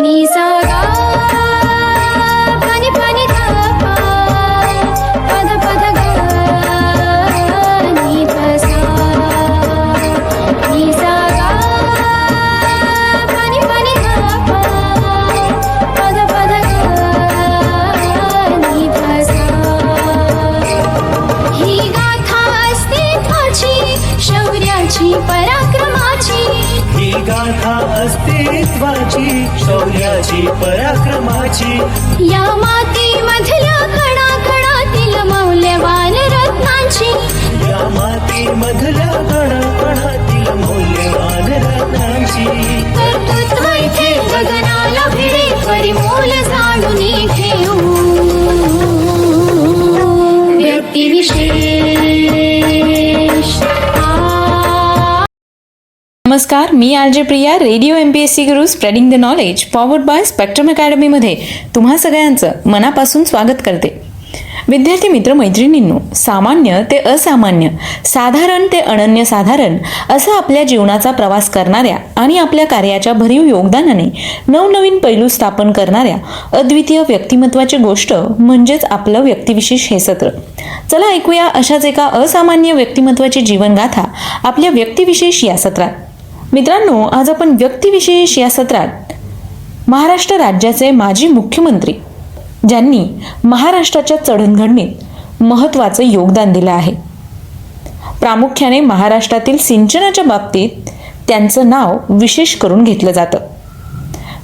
नि सा गा पनि पनि धा पा पद पद गा नि ध सा नि सा गा पनि पनि धा पा पद पद गा नि ध सा ही गाथा अस्तित्वाची शौर्याची पराक्रमाची ही गाथा अस्तित्वाची शौर्याची पराक्रमाची या मातीमधल्या कणाकणातील मौल्यवान रत्नांची या मातीमधल्या कणाकणातील मौल्यवान रत्नांची कर्तृत्व इथे गगनाला भिडे परिमोल जाणून घेऊ व्यक्तिविशेष नमस्कार, मी RJ Priya. Radio MPSC Guru spreading the knowledge powered by Spectrum अकॅडमीमध्ये तुम्हा सगळ्यांचं मनापासून स्वागत करते. विद्यार्थी मित्र मैत्रिणींनो, सामान्य ते असामान्य, साधारण ते अनन्यसाधारण असं आपल्या जीवनाचा प्रवास करणाऱ्या आणि आपल्या कार्याच्या भरीव योगदानाने नवनवीन पैलू स्थापन करणाऱ्या अद्वितीय व्यक्तिमत्वाची गोष्ट म्हणजेच आपलं व्यक्तिविशेष हे सत्र. चला ऐकूया अशाच एका असामान्य व्यक्तिमत्वाची जीवनगाथा आपल्या व्यक्तिविशेष या सत्रात. मित्रांनो, आज आपण व्यक्तिविशेष या सत्रात महाराष्ट्र राज्याचे माजी मुख्यमंत्री ज्यांनी महाराष्ट्राच्या जडणघडणीत महत्त्वाचं योगदान दिलं आहे, प्रामुख्याने महाराष्ट्रातील सिंचनाच्या बाबतीत त्यांचं नाव विशेष करून घेतलं जातं.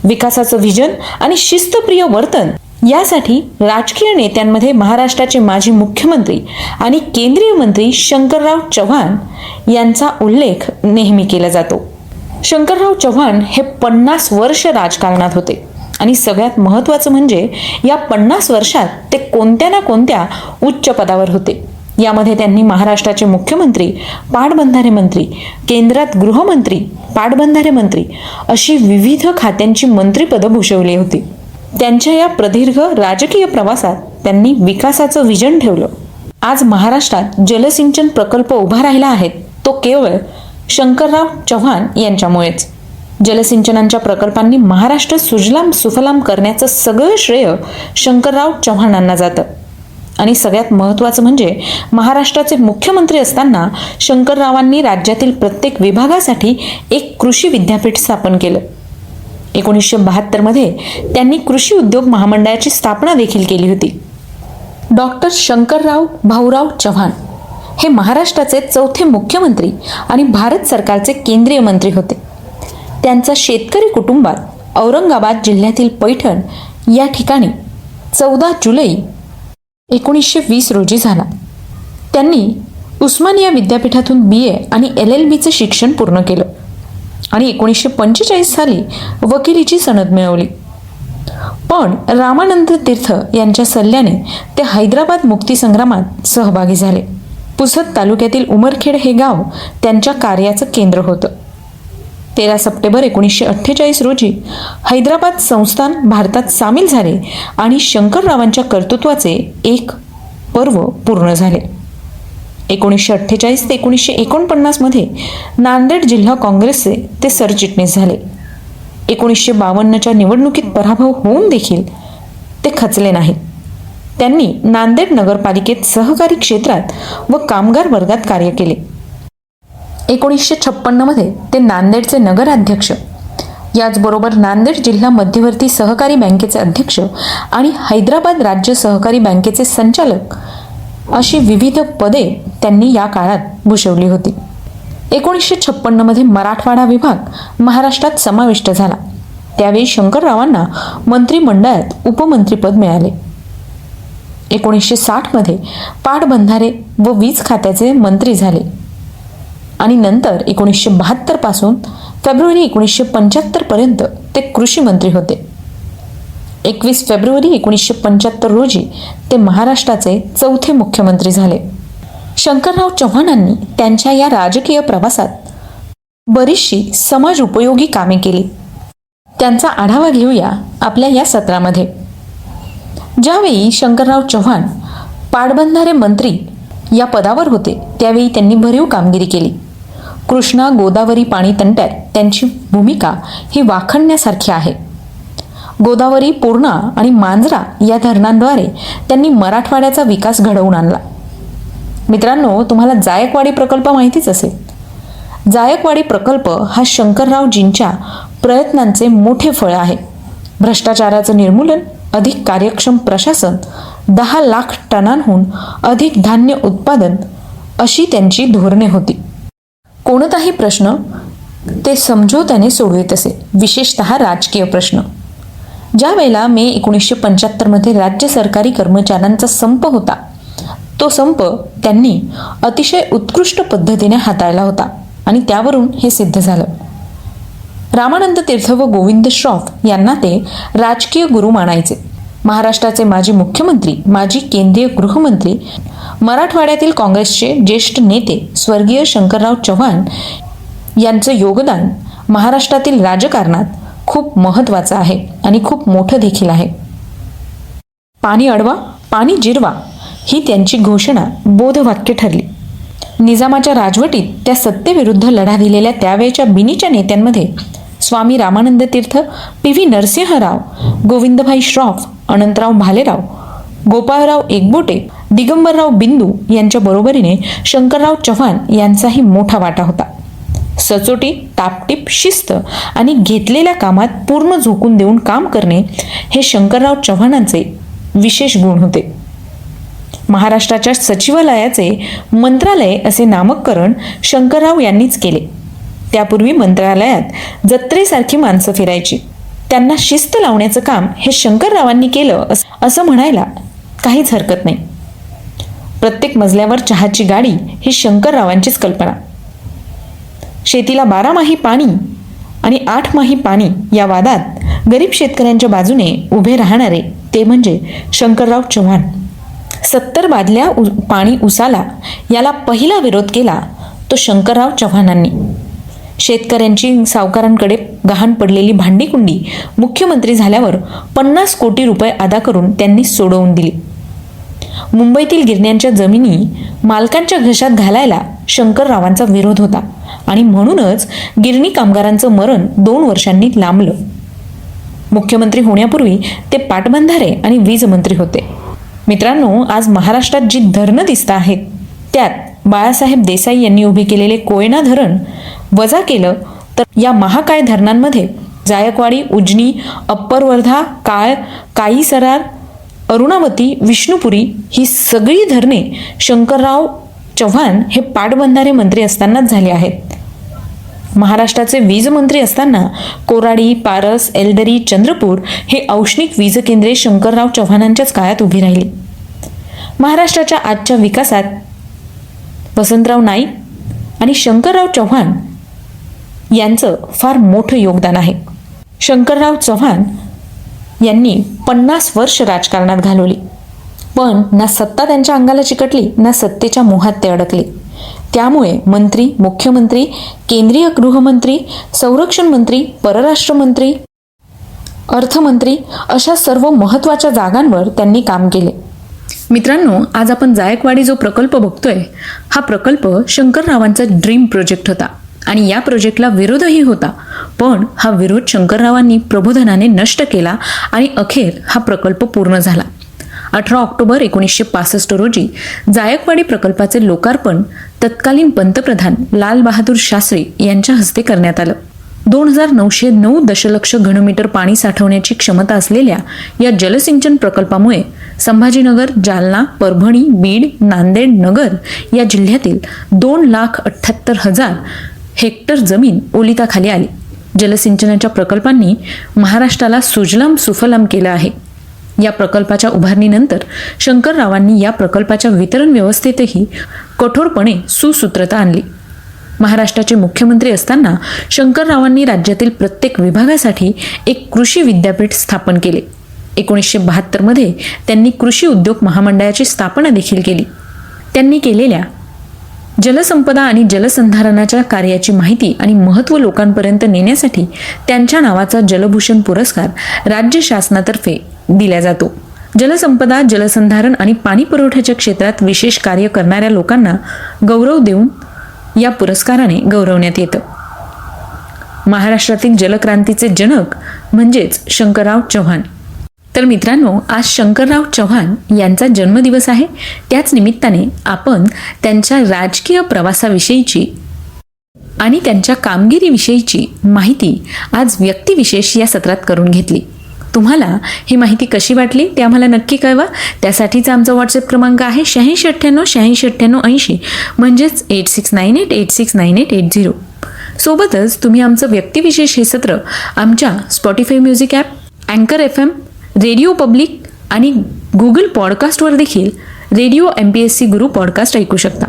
विकासाचं व्हिजन आणि शिस्तप्रिय वर्तन यासाठी राजकीय नेत्यांमध्ये महाराष्ट्राचे माजी मुख्यमंत्री आणि केंद्रीय मंत्री शंकरराव चव्हाण यांचा उल्लेख नेहमी केला जातो. शंकरराव चव्हाण हे 50 वर्ष राजकारणात होते आणि सगळ्यात महत्त्वाचं म्हणजे या 50 वर्षात ते कोणत्या ना कोणत्या उच्च पदावर होते. यामध्ये त्यांनी महाराष्ट्राचे मुख्यमंत्री, पाटबंधारे मंत्री, केंद्रात गृहमंत्री, पाटबंधारे मंत्री अशी विविध खात्यांची मंत्रिपदं भूषवली होती. त्यांच्या या प्रदीर्घ राजकीय प्रवासात त्यांनी विकासाचं व्हिजन ठेवलं. आज महाराष्ट्रात जलसिंचन प्रकल्प उभा राहिला आहे तो केवळ शंकरराव चव्हाण यांच्यामुळेच. जलसिंचनाच्या प्रकल्पांनी महाराष्ट्र सुजलाम सुफलाम करण्याचं सगळं श्रेय शंकरराव चव्हाणांना जातं. आणि सगळ्यात महत्त्वाचं म्हणजे महाराष्ट्राचे मुख्यमंत्री असताना शंकररावांनी राज्यातील प्रत्येक विभागासाठी एक कृषी विद्यापीठ स्थापन केलं. 1972 मध्ये त्यांनी कृषी उद्योग महामंडळाची स्थापना देखील केली होती. डॉक्टर शंकरराव भाऊराव चव्हाण हे महाराष्ट्राचे 4थे मुख्यमंत्री आणि भारत सरकारचे केंद्रीय मंत्री होते. त्यांचा शेतकरी कुटुंबात औरंगाबाद जिल्ह्यातील पैठण या ठिकाणी 14 जुलै 1920 रोजी झाला. त्यांनी उस्मानिया विद्यापीठातून BA आणि LLBचे शिक्षण पूर्ण केलं आणि 1945 साली वकिलीची सनद मिळवली. पण रामानंद तीर्थ यांच्या सल्ल्याने ते हैदराबाद मुक्तीसंग्रामात सहभागी झाले. पुसद तालुक्यातील उमरखेड हे गाव त्यांच्या कार्याचं केंद्र होतं. 13 सप्टेंबर 1948 रोजी हैदराबाद संस्थान भारतात सामील झाले आणि शंकररावांच्या कर्तृत्वाचे एक पर्व पूर्ण झाले. 1948 ते 1949 मध्ये नांदेड जिल्हा काँग्रेसचे ते सरचिटणीस झाले. 1952च्या निवडणुकीत पराभव होऊन देखील ते खचले नाहीत. त्यांनी नांदेड नगरपालिकेत सहकारी क्षेत्रात व कामगार वर्गात कार्य केले. 1956 मध्ये ते नांदेडचे नगराध्यक्ष, याचबरोबर नांदेड जिल्हा मध्यवर्ती सहकारी बँकेचे अध्यक्ष आणि हैदराबाद राज्य सहकारी बँकेचे संचालक अशी विविध पदे त्यांनी या काळात भूषवली होती. 1956 मध्ये मराठवाडा विभाग महाराष्ट्रात समाविष्ट झाला. त्यावेळी शंकररावांना मंत्रिमंडळात उपमंत्रीपद मिळाले. 1960 मध्ये पाटबंधारे व वीज खात्याचे मंत्री झाले आणि नंतर 1972 पासून फेब्रुवारी 1975 पर्यंत ते कृषी मंत्री होते. 21 फेब्रुवारी 1975 रोजी ते महाराष्ट्राचे 4थे मुख्यमंत्री झाले. शंकरराव चव्हाणांनी त्यांच्या या राजकीय प्रवासात बरीचशी समाज उपयोगी कामे केली. त्यांचा आढावा घेऊया आपल्या या सत्रामध्ये. ज्यावेळी शंकरराव चव्हाण पाटबंधारे मंत्री या पदावर होते त्यावेळी त्यांनी भरीव कामगिरी केली. कृष्णा गोदावरी पाणी तंट्यात त्यांची भूमिका ही वाखाणण्यासारखी आहे. गोदावरी, पूर्णा आणि मांजरा या धरणांद्वारे त्यांनी मराठवाड्याचा विकास घडवून आणला. मित्रांनो, तुम्हाला जायकवाडी प्रकल्प माहितीच असेल. जायकवाडी प्रकल्प हा शंकररावजींच्या प्रयत्नांचे मोठे फळ आहे. भ्रष्टाचाराचं निर्मूलन, अधिक कार्यक्षम प्रशासन, 10 लाख टनांहून अधिक धान्य उत्पादन अशी त्यांची धोरणे होती. कोणताही प्रश्न ते समझोत्याने सोडवित असे, विशेषतः राजकीय प्रश्न. ज्या वेळेला मे 1975 मध्ये राज्य सरकारी कर्मचाऱ्यांचा संप होता, तो संप त्यांनी अतिशय उत्कृष्ट पद्धतीने हाताळला होता आणि त्यावरून हे सिद्ध झालं. रामानंद तीर्थ व गोविंद श्रॉफ यांना ते राजकीय गुरु मानायचे. महाराष्ट्राचे माजी मुख्यमंत्री, माजी केंद्रीय गृहमंत्री, मराठवाड्यातील काँग्रेसचे ज्येष्ठ नेते स्वर्गीय शंकरराव चव्हाण यांचं योगदान महाराष्ट्रातील राजकारणात खूप महत्त्वाचं आहे आणि खूप मोठं देखील आहे. पाणी अडवा, पाणी जिरवा ही त्यांची घोषणा बोधवाक्य ठरली. निजामाच्या राजवटीत त्या सत्तेविरुद्ध लढा दिलेल्या त्यावेळच्या बिनीच्या नेत्यांमध्ये स्वामी रामानंद तीर्थ, PV नरसिंहराव, गोविंदभाई श्रॉफ, अनंतराव भालेराव, गोपाळराव एकबोटे, दिगंबरराव बिंदू यांच्या बरोबरीने शंकरराव चव्हाण यांचाही मोठा वाटा होता. सचोटी, टापटीप, शिस्त आणि घेतलेल्या कामात पूर्ण झोकून देऊन काम करणे हे शंकरराव चव्हाणांचे विशेष गुण होते. महाराष्ट्राच्या सचिवालयाचे मंत्रालय असे नामकरण शंकरराव यांनीच केले. त्यापूर्वी मंत्रालयात जत्रेसारखी माणसं फिरायची. त्यांना शिस्त लावण्याचं काम हे शंकररावांनी केलं असं म्हणायला काहीच हरकत नाही. प्रत्येक मजल्यावर चहाची गाडी ही शंकररावांचीच कल्पना. शेतीला 12 माही पाणी आणि 8 माही पाणी या वादात गरीब शेतकऱ्यांच्या बाजूने उभे राहणारे ते म्हणजे शंकरराव चव्हाण. 70 बादल्या पाणी उसाला याला पहिला विरोध केला तो शंकरराव चव्हाणांनी. शेतकऱ्यांची सावकारांकडे गहाण पडलेली भांडीकुंडी मुख्यमंत्री झाल्यावर 50 कोटी रुपये अदा करून त्यांनी सोडवून दिली. मुंबईतील गिरण्यांच्या जमिनी मालकांच्या घशात घालायला शंकररावांचा विरोध होता आणि म्हणूनच गिरणी कामगारांचं मरण 2 वर्षांनी लांबलं. मुख्यमंत्री होण्यापूर्वी ते पाटबंधारे आणि वीज मंत्री होते. मित्रांनो, आज महाराष्ट्रात जी धरणं दिसत आहेत त्यात बाळासाहेब देसाई यांनी उभे केलेले कोयना धरण वजा केलं तर या महाकाय धरणांमध्ये जायकवाडी, उजनी, अप्पर वर्धा, काईसरार, अरुणावती, विष्णुपुरी ही सगळी धरणे शंकरराव चव्हाण हे पाटबंधारे मंत्री असतानाच झाले आहेत. महाराष्ट्राचे वीज मंत्री असताना कोराडी, पारस, एलदरी, चंद्रपूर हे औष्णिक वीज केंद्रे शंकरराव चव्हाणांच्याच काळात उभी राहिली. महाराष्ट्राच्या आजच्या विकासात वसंतराव नाईक आणि शंकरराव चव्हाण यांचं फार मोठं योगदान आहे. शंकरराव चव्हाण यांनी 50 वर्ष राजकारणात घालवली, पण ना सत्ता त्यांच्या अंगाला चिकटली ना सत्तेच्या मोहात ते अडकले. त्यामुळे मंत्री, मुख्यमंत्री, केंद्रीय गृहमंत्री, संरक्षण मंत्री, परराष्ट्र मंत्री, अर्थमंत्री अशा सर्व महत्त्वाच्या जागांवर त्यांनी काम केले. मित्रांनो, आज आपण जायकवाडी जो प्रकल्प बघतोय हा प्रकल्प शंकररावांचा ड्रीम प्रोजेक्ट होता आणि या प्रोजेक्टला विरोधही होता, पण हा विरोध शंकररावांनी प्रबोधनाने नष्ट केला आणि अखेर हा प्रकल्प पूर्ण झाला. 18 ऑक्टोबर 1965 रोजी जायकवाडी प्रकल्पाचे लोकार्पण तत्कालीन पंतप्रधान लाल बहादूर शास्त्री यांच्या हस्ते करण्यात आलं. 2909 दशलक्ष घनमीटर पाणी साठवण्याची क्षमता असलेल्या या जलसिंचन प्रकल्पामुळे संभाजीनगर, जालना, परभणी, बीड, नांदेड, नगर या जिल्ह्यातील 2,78,000 हेक्टर जमीन ओलिताखाली आली. जलसिंचनाच्या प्रकल्पांनी महाराष्ट्राला सुजलाम सुफलाम केलं आहे. या प्रकल्पाच्या उभारणीनंतर शंकररावांनी या प्रकल्पाच्या वितरण व्यवस्थेतही कठोरपणे सुसूत्रता आणली. महाराष्ट्राचे मुख्यमंत्री असताना शंकररावांनी राज्यातील प्रत्येक विभागासाठी एक कृषी विद्यापीठ स्थापन केले. 1972 मध्ये त्यांनी कृषी उद्योग महामंडळाची स्थापना देखील केली. त्यांनी केलेल्या जलसंपदा आणि जलसंधारणाच्या कार्याची माहिती आणि महत्त्व लोकांपर्यंत नेण्यासाठी त्यांच्या नावाचा जलभूषण पुरस्कार राज्य शासनातर्फे दिला जातो. जलसंपदा, जलसंधारण आणि पाणी पुरवठ्याच्या क्षेत्रात विशेष कार्य करणाऱ्या लोकांना गौरव देऊन या पुरस्काराने गौरवण्यात येतं. महाराष्ट्रातील जलक्रांतीचे जनक म्हणजेच शंकरराव चव्हाण. तर मित्रांनो, आज शंकरराव चव्हाण यांचा जन्मदिवस आहे. त्याच निमित्ताने आपण त्यांच्या राजकीय प्रवासाविषयीची आणि त्यांच्या कामगिरीविषयीची माहिती आज व्यक्तिविशेष या सत्रात करून घेतली. तुम्हाला ही माहिती कशी वाटली ते आम्हाला नक्की कळवा. त्यासाठीचा आमचा व्हॉट्सअप क्रमांक आहे 8698 म्हणजेच 8698869880. सोबतच तुम्ही आमचं व्यक्तिविशेष हे सत्र आमच्या स्पॉटीफाय म्युझिक ॲप, अँकर FM, रेडिओ पब्लिक आणि गुगल पॉडकास्टवर देखील रेडिओ MPSC गुरु पॉडकास्ट ऐकू शकता.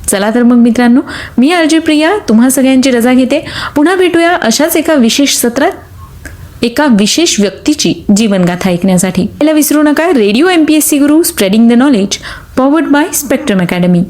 चला तर मग मित्रांनो, मी RJ प्रिया तुम्हा सगळ्यांची रजा घेते. पुन्हा भेटूया अशाच एका विशेष सत्रात एका विशेष व्यक्तीची जीवनगाथा ऐकण्यासाठी. याला विसरू नका, radio MPSC Guru spreading the knowledge, powered by spectrum academy.